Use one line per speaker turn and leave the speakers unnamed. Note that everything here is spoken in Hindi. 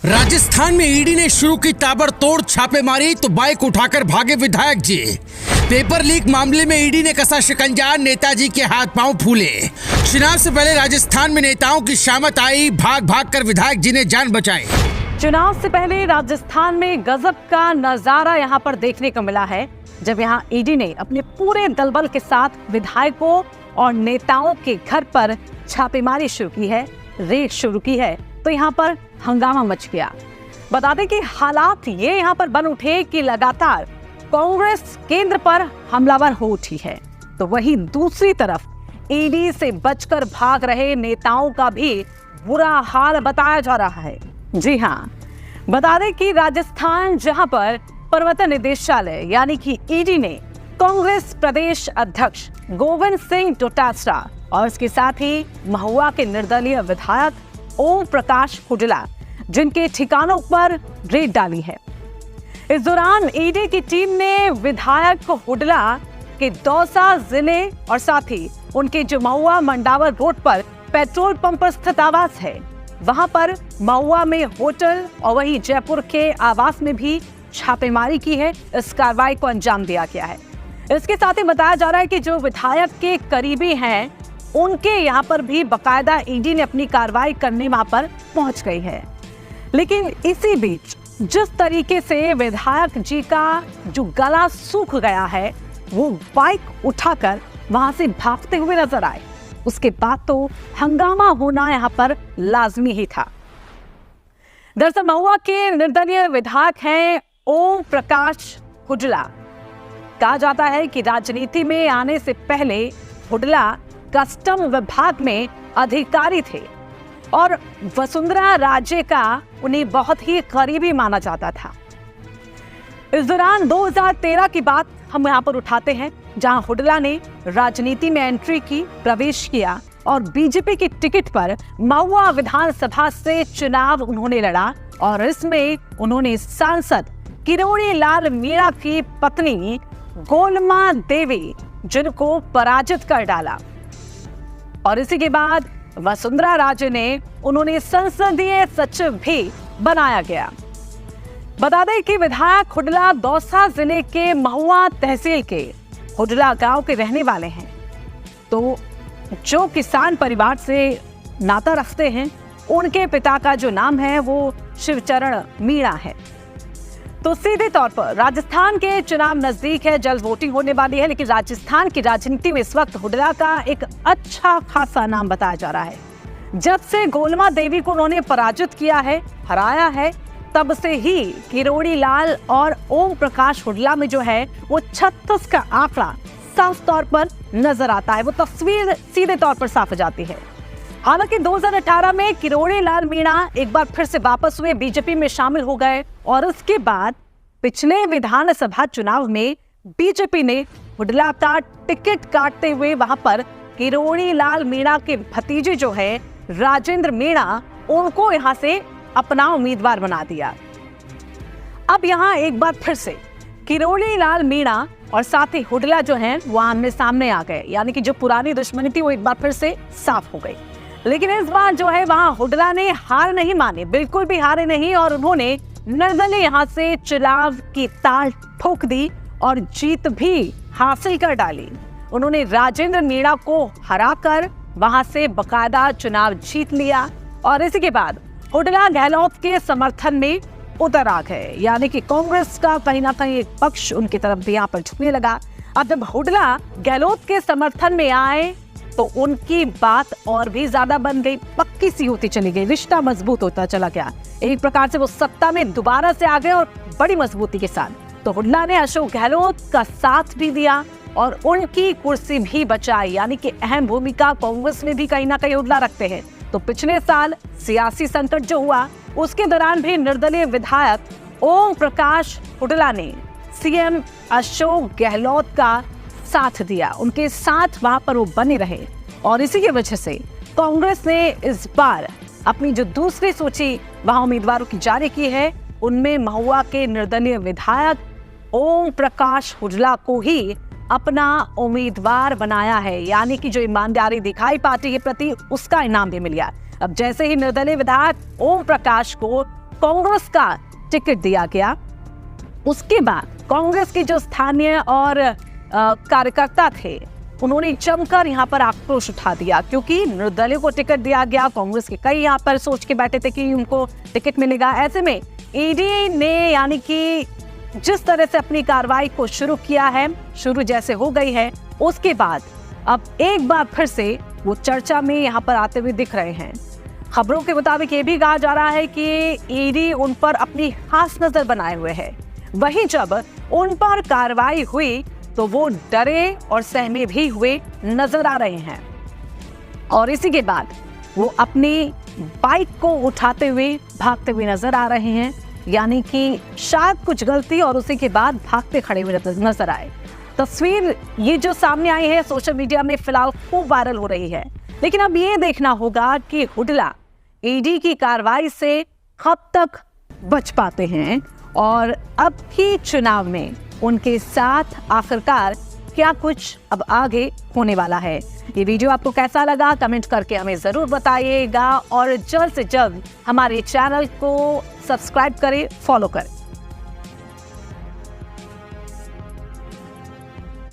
राजस्थान में ईडी ने शुरू की ताबड़तोड़ छापेमारी तो बाइक उठाकर भागे विधायक जी। पेपर लीक मामले में ईडी ने कसा शिकंजा, नेताजी के हाथ पांव फूले। चुनाव से पहले राजस्थान में नेताओं की शामत आई, भाग भाग कर विधायक जी ने जान बचाई।
चुनाव से पहले राजस्थान में गजब का नजारा यहां पर देखने को मिला है, जब यहां ईडी ने अपने पूरे दलबल के साथ विधायकों और नेताओं के घर पर छापेमारी शुरू की है, रेड शुरू की है, तो यहाँ पर हंगामा मच गया। बता दें कि हालात ये यहाँ पर बन उठे कि लगातार कांग्रेस केंद्र पर हमलावर हो उठी है, तो वहीं दूसरी तरफ ईडी से बचकर भाग रहे नेताओं का भी बुरा हाल बताया जा रहा है। जी हाँ, बता दें कि राजस्थान जहां पर प्रवर्तन निदेशालय यानी कि ईडी ने कांग्रेस प्रदेश अध्यक्ष गोविंद सिंह डोटासरा और इसके साथ ही महुआ के निर्दलीय विधायक ओम प्रकाश हुडला जिनके ठिकानों पर रेड डाली है। इस दौरान ईडी की टीम ने विधायक हुडला के दौसा जिले और साथ ही उनके जो महुआ मंडावर रोड पर पेट्रोल पंप पर स्थित आवास है, वहां पर महुआ में होटल और वहीं जयपुर के आवास में भी छापेमारी की है। इस कार्रवाई को अंजाम दिया गया है। इसके साथ ही बताया जा रहा है कि जो विधायक के करीबी हैं, उनके यहाँ पर भी बकायदा ईडी ने अपनी कार्रवाई करने वहां पर पहुंच गई है। लेकिन इसी बीच जिस तरीके से विधायक जी का जो गला सूख गया है, वो बाइक उठाकर वहां से भागते हुए नजर आए, उसके बाद तो हंगामा होना यहाँ पर लाजमी ही था। दरअसल महुआ के निर्दलीय विधायक हैं ओम प्रकाश हुडला। कहा जाता है कि राजनीति में आने से पहले हुडला कस्टम विभाग में अधिकारी थे और वसुंधरा राजे का उन्हें बहुत ही करीबी माना जाता था। इस दौरान 2013 की बात हम यहाँ पर उठाते हैं, जहां हुडला ने राजनीति में एंट्री की, प्रवेश किया और बीजेपी की टिकट पर महुआ विधानसभा से चुनाव उन्होंने लड़ा और इसमें उन्होंने सांसद किरोड़ी लाल मीणा की पत्नी गोलमा देवी जिनको पराजित कर डाला और इसी के बाद वसुंधरा राजे ने उन्होंने संसदीय सचिव भी बनाया गया। बता दें कि विधायक हुडला दौसा जिले के महुआ तहसील के हुडला गांव के रहने वाले हैं, तो जो किसान परिवार से नाता रखते हैं, उनके पिता का जो नाम है वो शिवचरण मीणा है। तो सीधे तौर पर राजस्थान के चुनाव नजदीक है, जल्द वोटिंग होने वाली है, लेकिन राजस्थान की राजनीति में इस वक्त हुडला का एक अच्छा खासा नाम बताया जा रहा है। जब से गोलमा देवी को उन्होंने पराजित किया है, हराया है, तब से ही किरोड़ी लाल और ओम प्रकाश हुडला में जो है वो 36 का आंकड़ा साफ तौर पर नजर आता है। वो तस्वीर सीधे तौर पर साफ हो जाती है। हालांकि 2018 में किरोड़ी लाल मीणा एक बार फिर से वापस हुए, बीजेपी में शामिल हो गए और उसके बाद पिछले विधानसभा चुनाव में बीजेपी ने हुडला का टिकट काटते हुए वहां पर किरोड़ी लाल मीणा के भतीजे जो है राजेंद्र मीणा, उनको यहां से अपना उम्मीदवार बना दिया। अब यहां एक बार फिर से किरोड़ी लाल मीणा और साथ ही हुडला जो है वो आमने सामने आ गए, यानी कि जो पुरानी दुश्मनी थी वो एक बार फिर से साफ हो गई। लेकिन इस बार जो है वहां हुडला ने हार नहीं मानी, बिल्कुल भी हारे नहीं और उन्होंने निर्दलीय यहां से चुनाव की ताल ठोक दी और जीत भी हासिल कर डाली। उन्होंने राजेंद्र मीणा को हराकर वहां से बकायदा चुनाव जीत लिया और इसी के बाद हुडला गहलोत के समर्थन में उतर आ गए, यानी कि कांग्रेस का कहीं ना कहीं एक पक्ष उनकी तरफ भी यहाँ पर झुकने लगा। अब जब हुडला गहलोत के समर्थन में आए तो उनकी बात और भी ज्यादा बन गई, पक्की सी होती चली गई, रिश्ता मजबूत होता चला गया। एक प्रकार से वो सत्ता में दोबारा से आ गए और बड़ी मजबूती के साथ। तो हुडला ने अशोक गहलोत का साथ भी दिया और उनकी कुर्सी भी बचाई, यानी कि अहम भूमिका कांग्रेस में भी कहीं ना कहीं हुडला रखते हैं। तो पिछले साल सियासी संकट जो हुआ, उसके दौरान भी निर्दलीय विधायक ओम प्रकाश हुडला ने सीएम अशोक गहलोत का साथ दिया, उनके साथ वहां पर वो बने रहे और इसी की वजह से कांग्रेस ने इस बार अपनी जो दूसरी सूची वहां उम्मीदवारों की जारी की है, उनमें महुआ के निर्दलीय विधायक ओम प्रकाश हुडला को ही अपना उम्मीदवार बनाया है, यानी कि जो ईमानदारी दिखाई पार्टी के प्रति, उसका इनाम भी मिल गया। अब जैसे ही निर्दलीय विधायक ओम प्रकाश को कांग्रेस का टिकट दिया गया। उसके बाद कांग्रेस के जो स्थानीय और कार्यकर्ता थे, उन्होंने जमकर यहाँ पर आक्रोश उठा दिया, क्योंकि निर्दलीय को टिकट दिया गया। कांग्रेस के कई यहाँ पर सोच के बैठे थे कि उनको टिकट मिलेगा। ऐसे में ईडी ने यानी कि जिस तरह से अपनी कार्रवाई को शुरू किया है, शुरू जैसे हो गई है, उसके बाद अब एक बार फिर से वो चर्चा में यहाँ पर आते हुए दिख रहे हैं। खबरों के मुताबिक ये भी कहा जा रहा है कि ईडी उन पर अपनी खास नजर बनाए हुए है। वहीं जब उन पर कार्रवाई हुई तो वो डरे और सहमे भी हुए नजर आ रहे हैं, और इसी के बाद वो अपनी बाइक को उठाते हुए भागते हुए नजर आ रहे हैं। यानी कि शायद कुछ गलती और उसी के बाद भागते खड़े हुए नजर आए। तस्वीर ये जो सामने आई है सोशल मीडिया में फिलहाल खूब वायरल हो रही है। लेकिन अब ये देखना होगा कि हुडला ईडी की कार्रवाई से कब तक बच पाते हैं, और अब की चुनाव में उनके साथ आखिरकार क्या कुछ अब आगे होने वाला है। ये वीडियो आपको कैसा लगा कमेंट करके हमें जरूर बताइएगा, और जल्द से जल्द हमारे चैनल को सब्सक्राइब करें, फॉलो करें।